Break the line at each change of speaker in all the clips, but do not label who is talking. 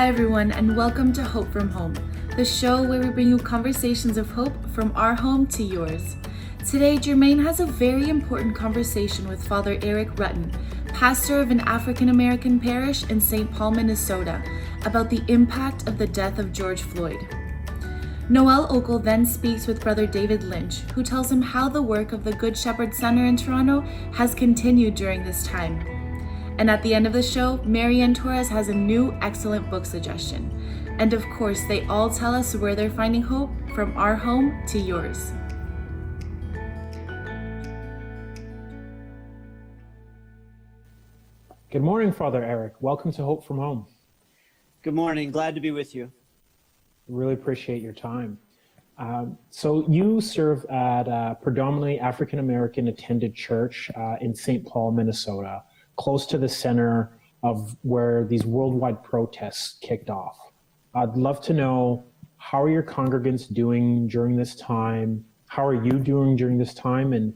Hi everyone, and welcome to Hope from Home, the show where we bring you conversations of hope from our home to yours. Today, Jermaine has a very important conversation with Father Eric Rutten, pastor of an African American parish in St. Paul, Minnesota, about the impact of the death of George Floyd. Noel Okel then speaks with Brother David Lynch, who tells him how the work of the Good Shepherd Center in Toronto has continued during this time. And at the end of the show, Marie Anne Torres has a new excellent book suggestion. And of course, they all tell us where they're finding hope from our home to yours.
Good morning, Father Eric. Welcome to Hope from Home.
Good morning. Glad to be with you.
Really appreciate your time. So you serve at a predominantly African American attended church in St. Paul, Minnesota, close to the center of where these worldwide protests kicked off. I'd love to know, how are your congregants doing during this time? How are you doing during this time? And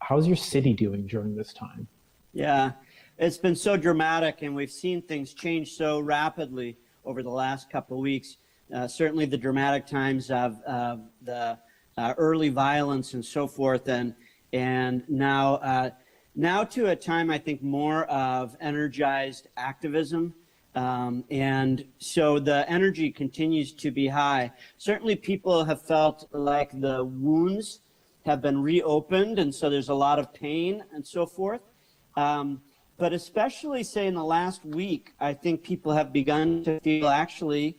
how's your city doing during this time?
Yeah, it's been so dramatic, and we've seen things change so rapidly over the last couple of weeks. Certainly the dramatic times of the early violence and so forth, and now to a time, I think, more of energized activism. And so the energy continues to be high. Certainly people have felt like the wounds have been reopened, and so there's a lot of pain and so forth. But especially, say, in the last week, I think people have begun to feel actually,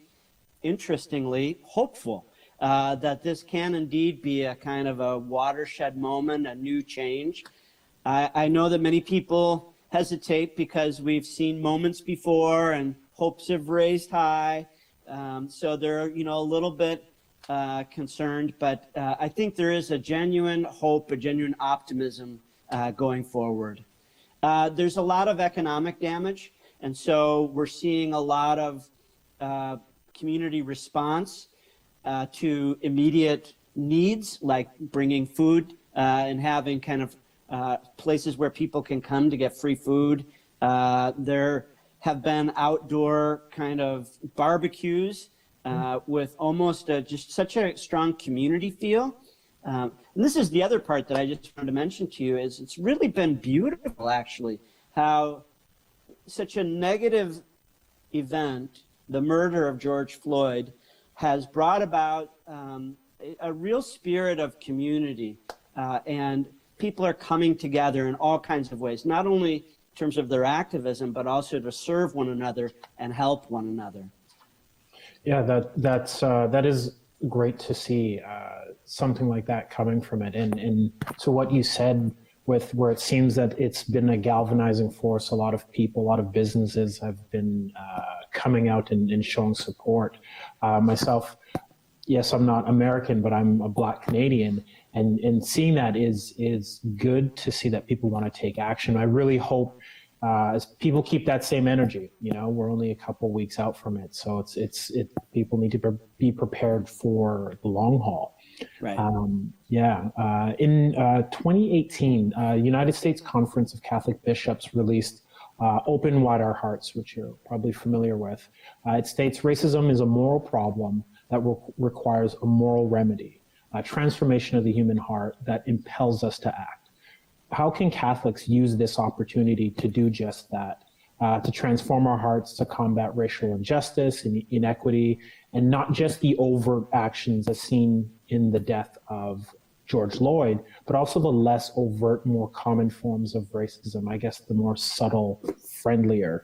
interestingly, hopeful that this can indeed be a kind of a watershed moment, a new change. I know that many people hesitate because we've seen moments before and hopes have raised high. So they're, a little bit concerned, but I think there is a genuine hope, a genuine optimism going forward. There's a lot of economic damage, and so we're seeing a lot of community response to immediate needs, like bringing food and having kind of places where people can come to get free food. There have been outdoor kind of barbecues with almost just such a strong community feel. And this is the other part that I just wanted to mention to you, is it's really been beautiful, actually, how such a negative event, the murder of George Floyd, has brought about a real spirit of community, and people are coming together in all kinds of ways, not only in terms of their activism, but also to serve one another and help one another.
Yeah, that is great to see something like that coming from it. And so what you said, with where it seems that it's been a galvanizing force, a lot of people, a lot of businesses have been coming out and showing support. Myself, yes, I'm not American, but I'm a Black Canadian, and seeing that is good to see that people want to take action. I really hope as people keep that same energy. We're only a couple weeks out from it, so people need to be prepared for the long haul.
Right.
In 2018, United States Conference of Catholic Bishops released Open Wide Our Hearts, which you're probably familiar with. It states racism is a moral problem that requires a moral remedy, a transformation of the human heart that impels us to act. How can Catholics use this opportunity to do just that, to transform our hearts, to combat racial injustice and inequity, and not just the overt actions as seen in the death of George Floyd, but also the less overt, more common forms of racism, I guess the more subtle, friendlier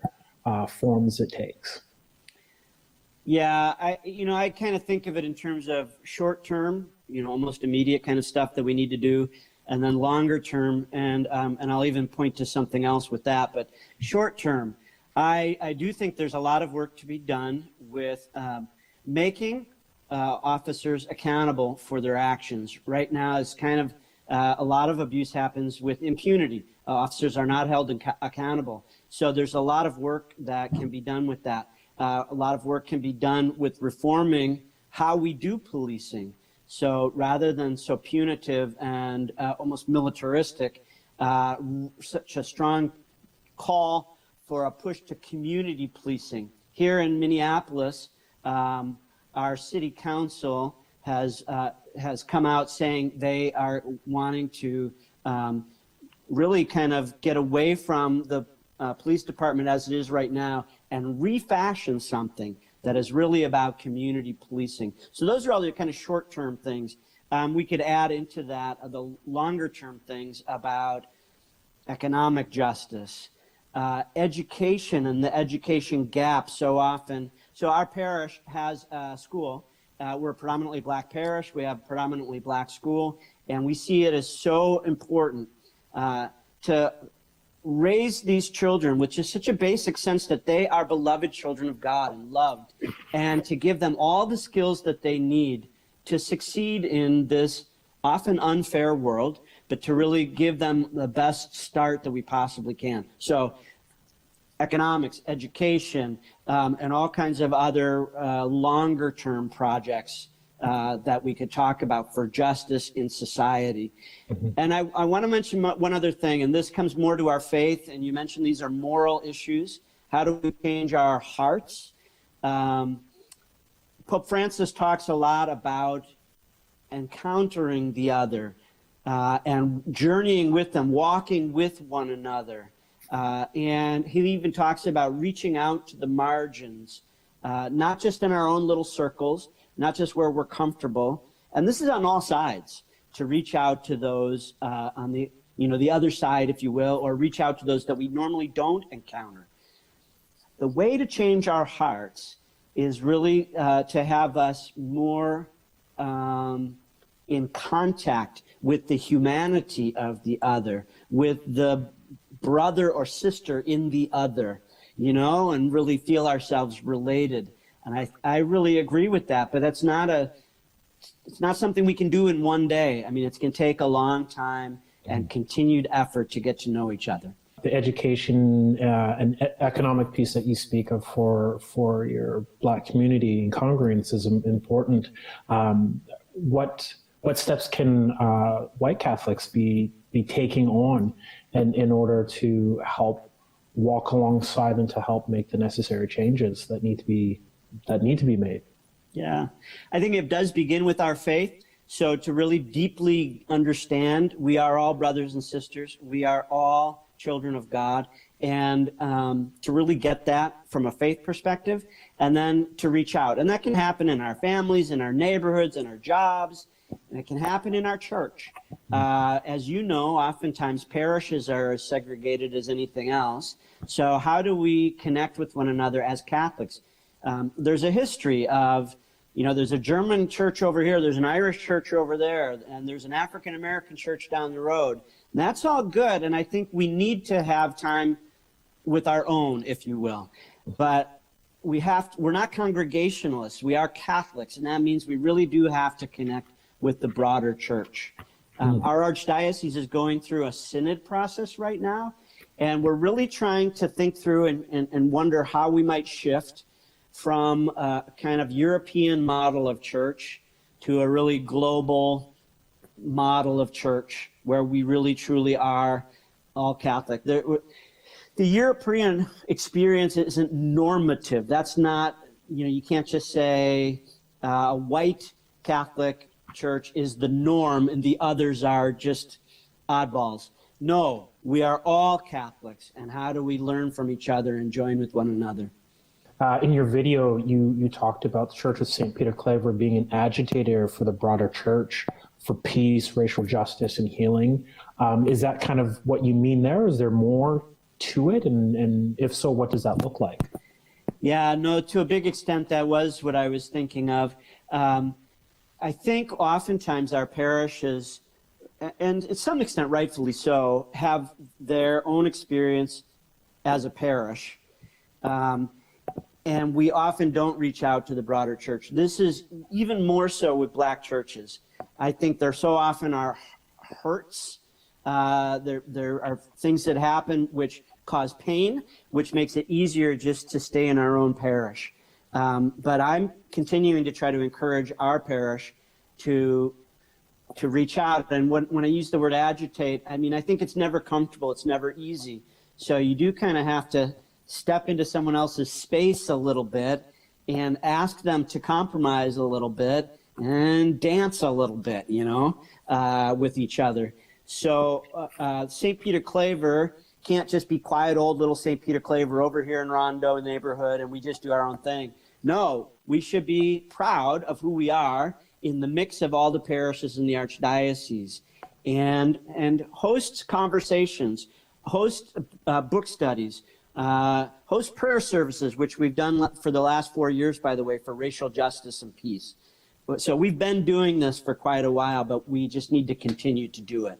forms it takes?
Yeah, I kind of think of it in terms of short term, almost immediate kind of stuff that we need to do, and then longer term, and I'll even point to something else with that. But short term, I do think there's a lot of work to be done with making officers accountable for their actions. Right now, it's kind of a lot of abuse happens with impunity. Officers are not held accountable. So there's a lot of work that can be done with that. A lot of work can be done with reforming how we do policing. So rather than so punitive and almost militaristic, such a strong call for a push to community policing, here in Minneapolis, our city council has come out saying they are wanting to really kind of get away from the police department as it is right now and refashion something that is really about community policing. So those are all the kind of short-term things. We could add into that the longer-term things about economic justice, education and the education gap so often. So our parish has a school. We're a predominantly black parish. We have a predominantly black school, and we see it as so important to raise these children, which is such a basic sense that they are beloved children of God and loved, and to give them all the skills that they need to succeed in this often unfair world, but to really give them the best start that we possibly can. So economics, education, and all kinds of other longer term projects that we could talk about for justice in society. Mm-hmm. And I want to mention one other thing, and this comes more to our faith, and you mentioned these are moral issues. How do we change our hearts? Pope Francis talks a lot about encountering the other and journeying with them, walking with one another. And he even talks about reaching out to the margins, not just in our own little circles, not just where we're comfortable. And this is on all sides, to reach out to those on the other side, if you will, or reach out to those that we normally don't encounter. The way to change our hearts is really to have us more in contact with the humanity of the other, with the brother or sister in the other, and really feel ourselves related. And I really agree with that, but it's not something we can do in one day. I mean, it's going to take a long time and continued effort to get to know each other.
The education and economic piece that you speak of for your Black community and congregants is important. What steps can white Catholics be taking on in order to help walk alongside and to help make the necessary changes that need to be made?
Yeah, I think it does begin with our faith. So to really deeply understand, we are all brothers and sisters. We are all children of God. And to really get that from a faith perspective, and then to reach out. And that can happen in our families, in our neighborhoods, in our jobs. And it can happen in our church. As you know, oftentimes parishes are as segregated as anything else. So how do we connect with one another as Catholics? There's a history of, there's a German church over here, there's an Irish church over there, and there's an African-American church down the road. And that's all good, and I think we need to have time with our own, if you will. But we're not Congregationalists, we are Catholics, and that means we really do have to connect with the broader church. Our archdiocese is going through a synod process right now, and we're really trying to think through and wonder how we might shift from a kind of European model of church to a really global model of church where we really truly are all Catholic. The European experience isn't normative. That's not, you can't just say a white Catholic church is the norm and the others are just oddballs. No, we are all Catholics, and how do we learn from each other and join with one another?
In your video, you talked about the Church of St. Peter Claver being an agitator for the broader church, for peace, racial justice, and healing. Is that kind of what you mean there? Is there more to it? And if so, what does that look like?
Yeah, no, to a big extent, that was what I was thinking of. I think oftentimes our parishes, and to some extent rightfully so, have their own experience as a parish. And we often don't reach out to the broader church. This is even more so with Black churches. I think there so often are hurts. There are things that happen which cause pain, which makes it easier just to stay in our own parish. But I'm continuing to try to encourage our parish to reach out. And when I use the word agitate, I mean, I think it's never comfortable. It's never easy. So you do kind of have to step into someone else's space a little bit and ask them to compromise a little bit and dance a little bit, with each other. So St. Peter Claver can't just be quiet old little St. Peter Claver over here in Rondo neighborhood and we just do our own thing. No, we should be proud of who we are in the mix of all the parishes in the Archdiocese, and host conversations, host book studies, host prayer services, which we've done for the last 4 years, by the way, for racial justice and peace. So we've been doing this for quite a while, but we just need to continue to do it.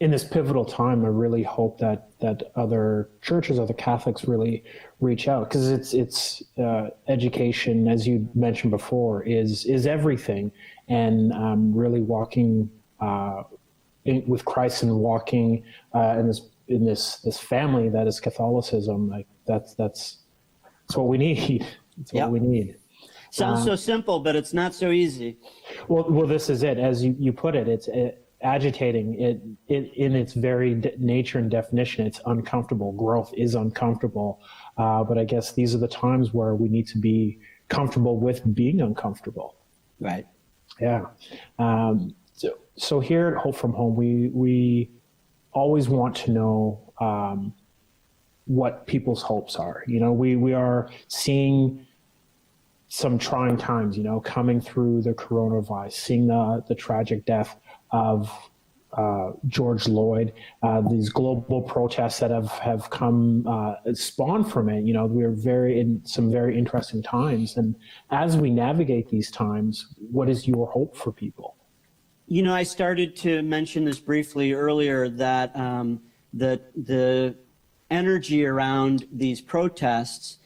In this pivotal time, I really hope that other churches, other Catholics really reach out, because it's education, as you mentioned before, is everything, and really walking with Christ and walking in this family that is Catholicism. Like that's what we need. It's what we need.
Sounds so simple, but it's not so easy.
Well, this is it. As you put it, it's agitating. It in its very nature and definition, it's uncomfortable. Growth is uncomfortable. But I guess these are the times where we need to be comfortable with being uncomfortable.
Right.
Yeah. So here at Hope from Home, we always want to know what people's hopes are. We are seeing some trying times, coming through the coronavirus, seeing the tragic death of George Floyd, these global protests that have come spawned from it. We're in some very interesting times. And as we navigate these times, what is your hope for people?
I started to mention this briefly earlier, that the energy around these protests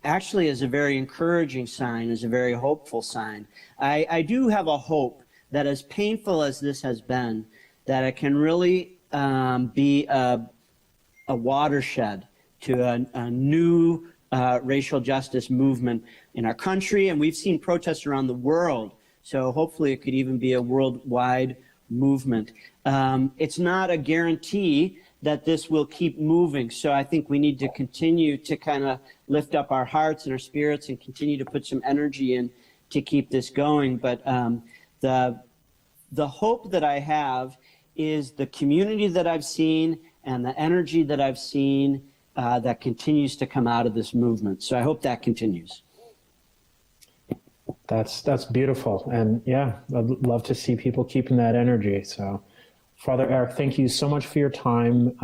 actually is a very encouraging sign, is a very hopeful sign. I do have a hope that, as painful as this has been, that it can really be a watershed to a new racial justice movement in our country. And we've seen protests around the world. So hopefully it could even be a worldwide movement. It's not a guarantee that this will keep moving. So I think we need to continue to kind of lift up our hearts and our spirits and continue to put some energy in to keep this going. But the hope that I have is the community that I've seen and the energy that I've seen that continues to come out of this movement. So I hope that continues.
That's beautiful. And yeah, I'd love to see people keeping that energy. So Father Eric, thank you so much for your time.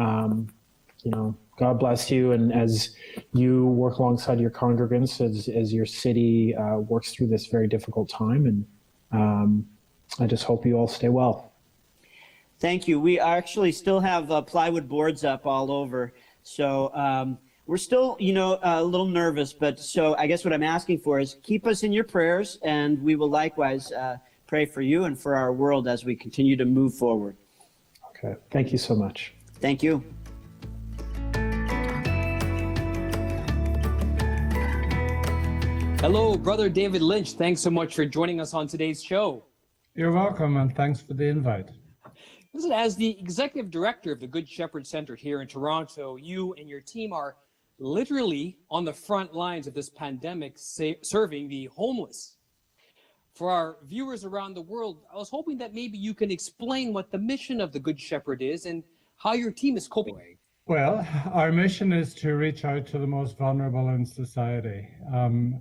God bless you. And as you work alongside your congregants, as your city works through this very difficult time, and I just hope you all stay well.
Thank you. We actually still have plywood boards up all over. So we're still, a little nervous, but so I guess what I'm asking for is keep us in your prayers, and we will likewise pray for you and for our world as we continue to move forward.
Okay. Thank you so much.
Thank you.
Hello, Brother David Lynch. Thanks so much for joining us on today's show.
You're welcome, and thanks for the invite.
Listen, as the executive director of the Good Shepherd Center here in Toronto, you and your team are literally on the front lines of this pandemic, serving the homeless. For our viewers around the world, I was hoping that maybe you can explain what the mission of the Good Shepherd is and how your team is coping.
Well, our mission is to reach out to the most vulnerable in society.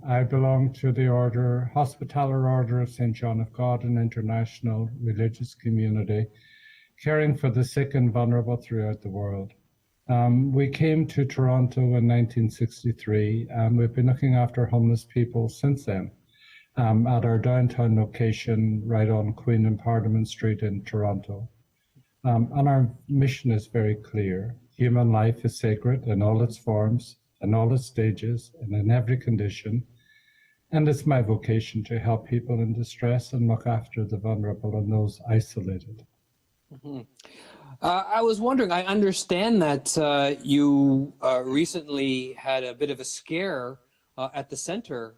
I belong to the Hospitaller Order of St. John of God, an international religious community, caring for the sick and vulnerable throughout the world. We came to Toronto in 1963, and we've been looking after homeless people since then. At our downtown location right on Queen and Parliament Street in Toronto. And our mission is very clear. Human life is sacred in all its forms, in all its stages, and in every condition. And it's my vocation to help people in distress and look after the vulnerable and those isolated.
Mm-hmm. I was wondering, I understand that you recently had a bit of a scare at the center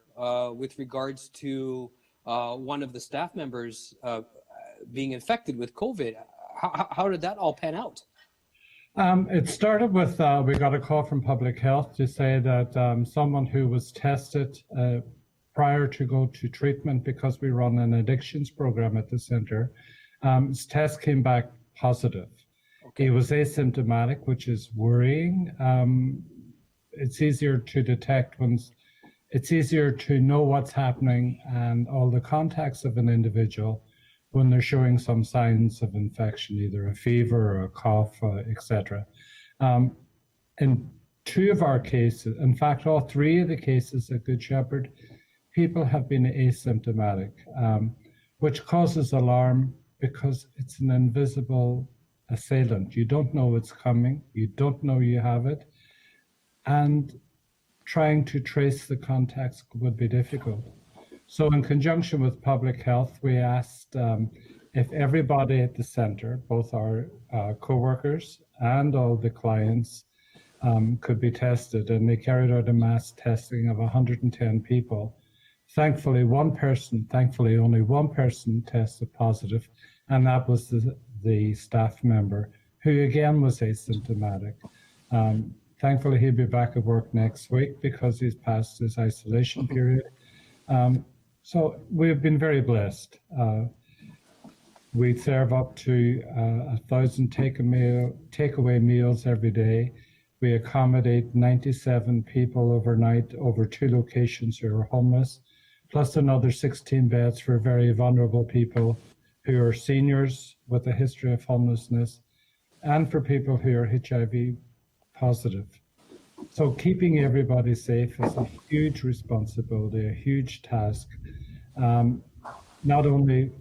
with regards to one of the staff members being infected with COVID. How did that all pan out?
It started with we got a call from public health to say that someone who was tested prior to go to treatment, because we run an addictions program at the center, his test came back positive. Okay. He was asymptomatic, which is worrying. It's easier to detect it's easier to know what's happening and all the contacts of an individual when they're showing some signs of infection, either a fever or a cough, etc. In two of our cases, in fact, all three of the cases at Good Shepherd, people have been asymptomatic, which causes alarm because it's an invisible assailant. You don't know it's coming, you don't know you have it, and trying to trace the contacts would be difficult. So in conjunction with public health, we asked if everybody at the center, both our co-workers and all the clients, could be tested, and they carried out a mass testing of 110 people. Thankfully, only one person tested positive, and that was the staff member, who again was asymptomatic. Thankfully, he'll be back at work next week because he's passed his isolation period. So we've been very blessed. We serve up to 1,000 takeaway meals every day. We accommodate 97 people overnight over 2 locations who are homeless, plus another 16 beds for very vulnerable people who are seniors with a history of homelessness, and for people who are HIV positive. So keeping everybody safe is a huge responsibility, a huge task, not only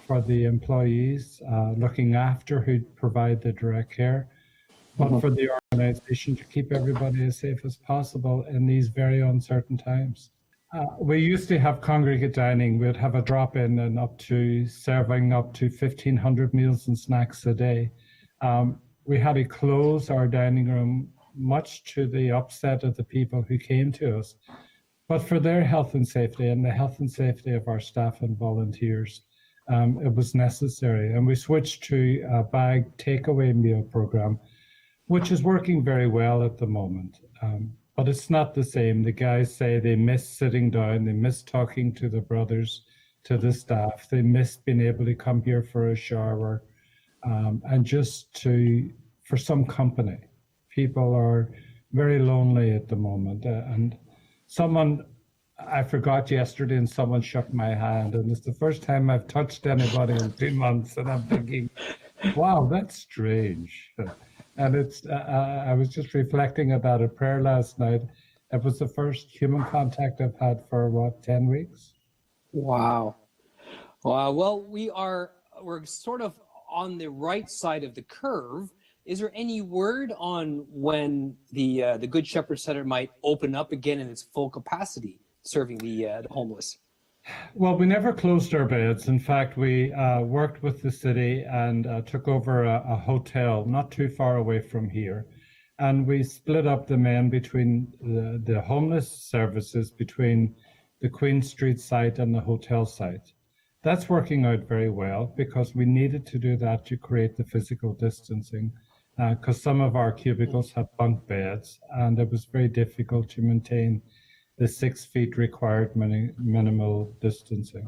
for the employees looking after who provide the direct care, but for the organization to keep everybody as safe as possible in these very uncertain times. We used to have congregate dining. We'd have a drop-in and serving up to 1,500 meals and snacks a day. We had to close our dining room, much to the upset of the people who came to us, but for their health and safety and the health and safety of our staff and volunteers, it was necessary. And we switched to a bag takeaway meal program, which is working very well at the moment. But it's not the same. The guys say they miss sitting down, they miss talking to the brothers, to the staff, they miss being able to come here for a shower, and just for some company. People are very lonely at the moment. And I forgot yesterday, and someone shook my hand, and it's the first time I've touched anybody in 2 months, and I'm thinking, wow, that's strange. And I was just reflecting about a prayer last night. It was the first human contact I've had for 10 weeks?
Wow. Well, we're sort of on the right side of the curve. Is there any word on when the Good Shepherd Center might open up again in its full capacity, serving the homeless?
Well, we never closed our beds. In fact, we worked with the city and took over a hotel not too far away from here. And we split up the men between the homeless services between the Queen Street site and the hotel site. That's working out very well because we needed to do that to create the physical distancing. Because some of our cubicles have bunk beds, and it was very difficult to maintain the 6 feet required minimal distancing.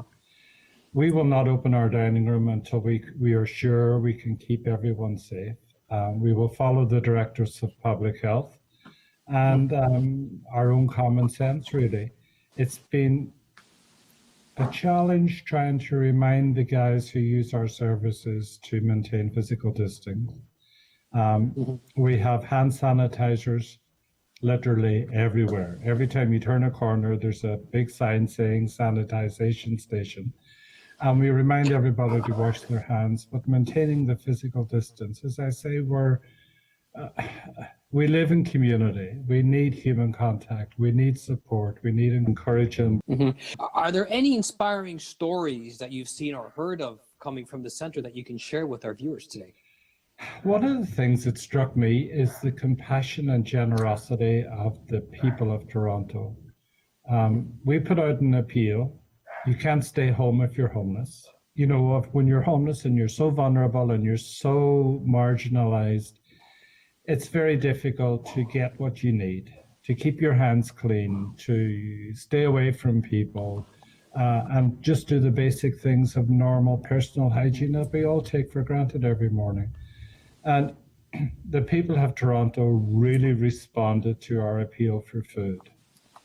We will not open our dining room until we are sure we can keep everyone safe. We will follow the directives of public health and our own common sense, really. It's been a challenge trying to remind the guys who use our services to maintain physical distance. We have hand sanitizers literally everywhere. Every time you turn a corner, there's a big sign saying sanitization station. And we remind everybody to wash their hands, but maintaining the physical distance. As I say, we live in community. We need human contact. We need support. We need encouragement.
Are there any inspiring stories that you've seen or heard of coming from the center that you can share with our viewers today?
One of the things that struck me is the compassion and generosity of the people of Toronto. We put out an appeal. You can't stay home if you're homeless. You know, when you're homeless and you're so vulnerable and you're so marginalized, it's very difficult to get what you need, to keep your hands clean, to stay away from people, and just do the basic things of normal personal hygiene that we all take for granted every morning. And the people of Toronto really responded to our appeal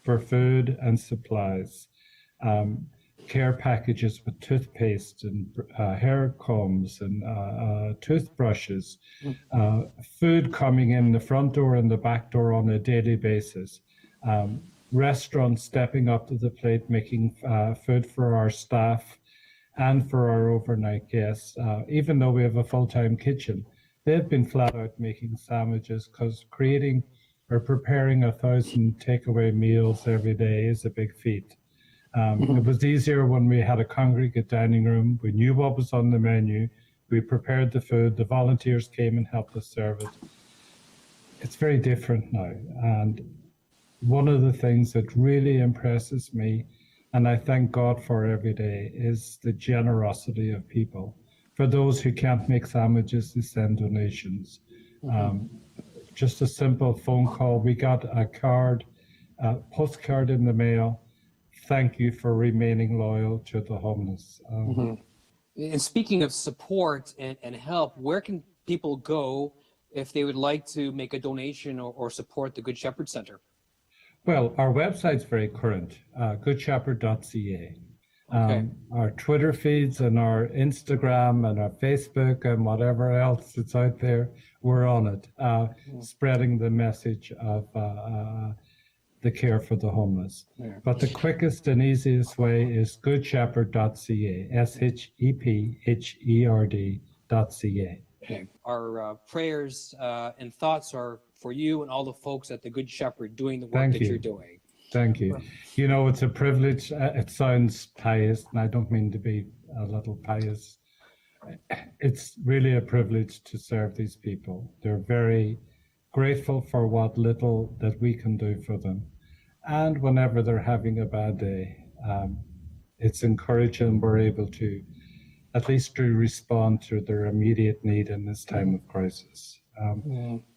for food and supplies, care packages with toothpaste and hair combs and toothbrushes, food coming in the front door and the back door on a daily basis, restaurants stepping up to the plate, making food for our staff and for our overnight guests. Even though we have a full-time kitchen, they've been flat out making sandwiches, because creating or preparing 1,000 takeaway meals every day is a big feat. It was easier when we had a congregate dining room. We knew what was on the menu. We prepared the food. The volunteers came and helped us serve it. It's very different now. And one of the things that really impresses me, and I thank God for every day, is the generosity of people. For those who can't make sandwiches, they send donations. Just a simple phone call. We got a postcard in the mail. Thank you for remaining loyal to the homeless.
And speaking of support and help, where can people go if they would like to make a donation or support the Good Shepherd Center?
Well, our website's very current, goodshepherd.ca.
Okay.
Our Twitter feeds and our Instagram and our Facebook and whatever else that's out there, we're on it, spreading the message of the care for the homeless. Yeah. But the quickest and easiest way is goodshepherd.ca, SHEPHERD.ca.
Okay. Our prayers and thoughts are for you and all the folks at the Good Shepherd doing the work you're doing.
Thank you. You know, it's a privilege. It sounds pious, and I don't mean to be a little pious. It's really a privilege to serve these people. They're very grateful for what little that we can do for them. And whenever they're having a bad day, it's encouraging we're able to at least to respond to their immediate need in this time of crisis.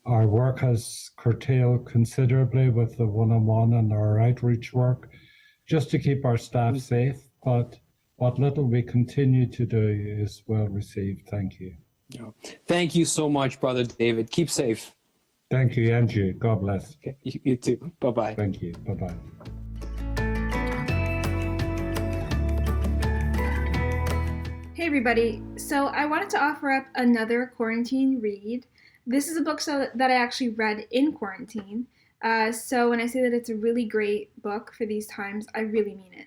Our work has curtailed considerably with the one-on-one and our outreach work, just to keep our staff safe, but what little we continue to do is well received. Thank you.
Thank you so much, Brother David. Keep safe.
Thank you, and you. God bless.
Okay, you too. Bye-bye.
Thank you. Bye-bye.
Hey everybody, so I wanted to offer up another quarantine read. This is a book that I actually read in quarantine. So when I say that it's a really great book for these times, I really mean it.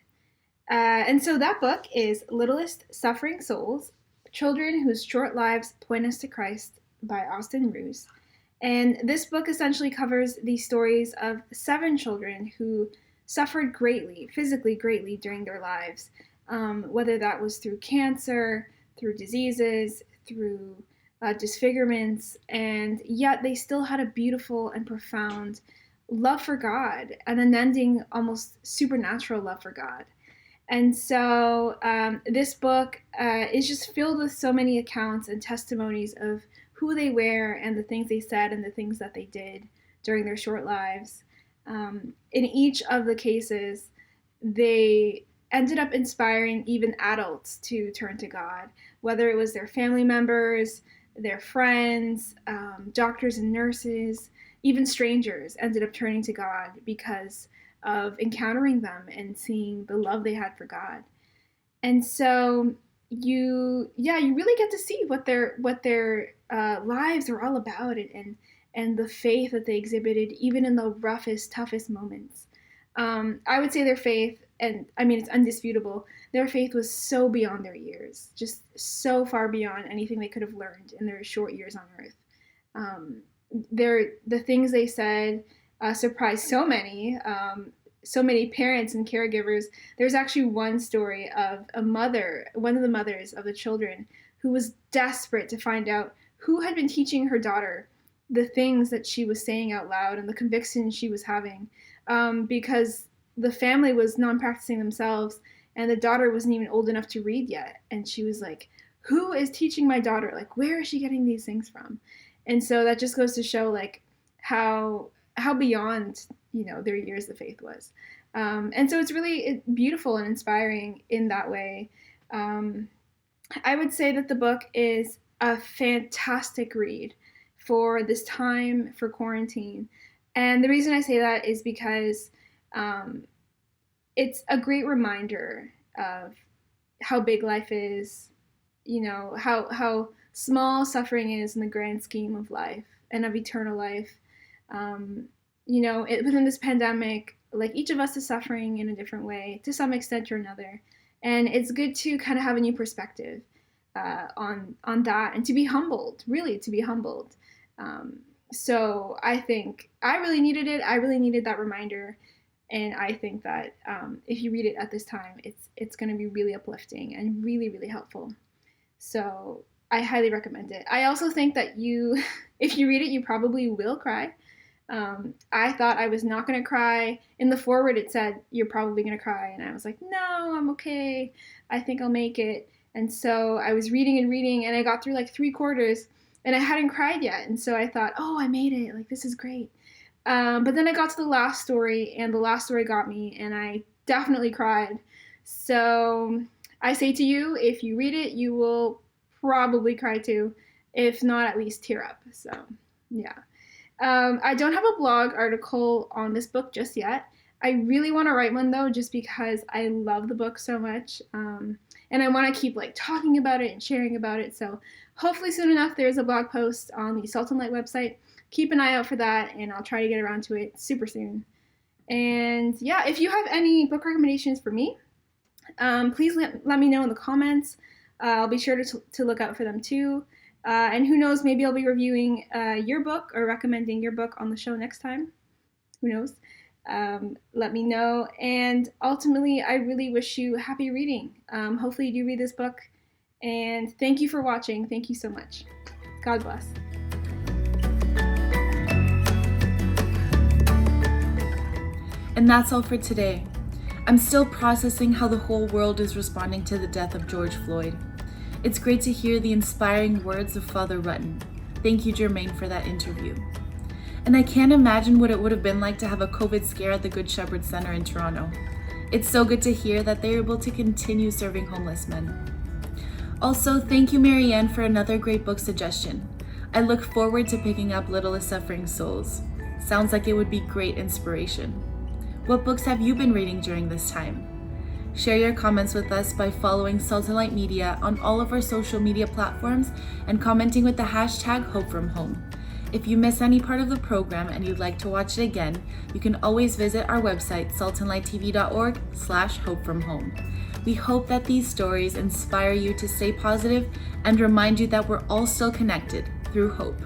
And so that book is Littlest Suffering Souls, Children Whose Short Lives Point Us to Christ by Austin Roos. And this book essentially covers the stories of 7 children who suffered greatly, physically greatly during their lives, whether that was through cancer, through diseases, through disfigurements, and yet they still had a beautiful and profound love for God, an unending, almost supernatural love for God. And so this book is just filled with so many accounts and testimonies of who they were and the things they said and the things that they did during their short lives. In each of the cases, they ended up inspiring even adults to turn to God, whether it was their family members, their friends, doctors and nurses, even strangers ended up turning to God because of encountering them and seeing the love they had for God. And so you really get to see what their lives are all about, and the faith that they exhibited even in the roughest, toughest moments. I would say their faith, and I mean it's undisputable, their faith was so beyond their years, just so far beyond anything they could have learned in their short years on earth. The things they said surprised so many parents and caregivers. There's actually one story of one of the mothers of the children, who was desperate to find out who had been teaching her daughter the things that she was saying out loud and the convictions she was having, because the family was non-practicing themselves and the daughter wasn't even old enough to read yet. And she was like, who is teaching my daughter? Like, where is she getting these things from? And so that just goes to show like how beyond, their years of faith was. And so it's really beautiful and inspiring in that way. I would say that the book is a fantastic read for this time, for quarantine. And the reason I say that is because it's a great reminder of how big life is, how small suffering is in the grand scheme of life and of eternal life. Within this pandemic, like each of us is suffering in a different way to some extent or another. And it's good to kind of have a new perspective on that and to be humbled, really to be humbled. So I think I really needed it. I really needed that reminder. And I think that if you read it at this time, it's going to be really uplifting and really, really helpful. So I highly recommend it. I also think that if you read it, you probably will cry. I thought I was not going to cry. In the foreword, it said, you're probably going to cry. And I was like, no, I'm okay. I think I'll make it. And so I was reading and I got through like 3/4 and I hadn't cried yet. And so I thought, oh, I made it. Like, this is great. But then I got to the last story and the last story got me and I definitely cried. So I say to you, if you read it, you will probably cry too. If not, at least tear up. So yeah. I don't have a blog article on this book just yet. I really want to write one though, just because I love the book so much. And I want to keep like talking about it and sharing about it. So hopefully soon enough, there's a blog post on the Salt and Light website. Keep an eye out for that and I'll try to get around to it super soon. And yeah, if you have any book recommendations for me, please let me know in the comments. I'll be sure to look out for them too. And who knows, maybe I'll be reviewing your book or recommending your book on the show next time. Who knows? Let me know. And ultimately, I really wish you happy reading. Hopefully you do read this book. And thank you for watching. Thank you so much. God bless.
And that's all for today. I'm still processing how the whole world is responding to the death of George Floyd. It's great to hear the inspiring words of Father Rutten. Thank you, Jermaine, for that interview. And I can't imagine what it would have been like to have a COVID scare at the Good Shepherd Center in Toronto. It's so good to hear that they're able to continue serving homeless men. Also, thank you, Marie Anne, for another great book suggestion. I look forward to picking up Littlest Suffering Souls. Sounds like it would be great inspiration. What books have you been reading during this time? Share your comments with us by following Salt and Light Media on all of our social media platforms and commenting with the hashtag #HopeFromHome. If you miss any part of the program and you'd like to watch it again, you can always visit our website, saltandlighttv.org/HopeFromHome. We hope that these stories inspire you to stay positive and remind you that we're all still connected through hope.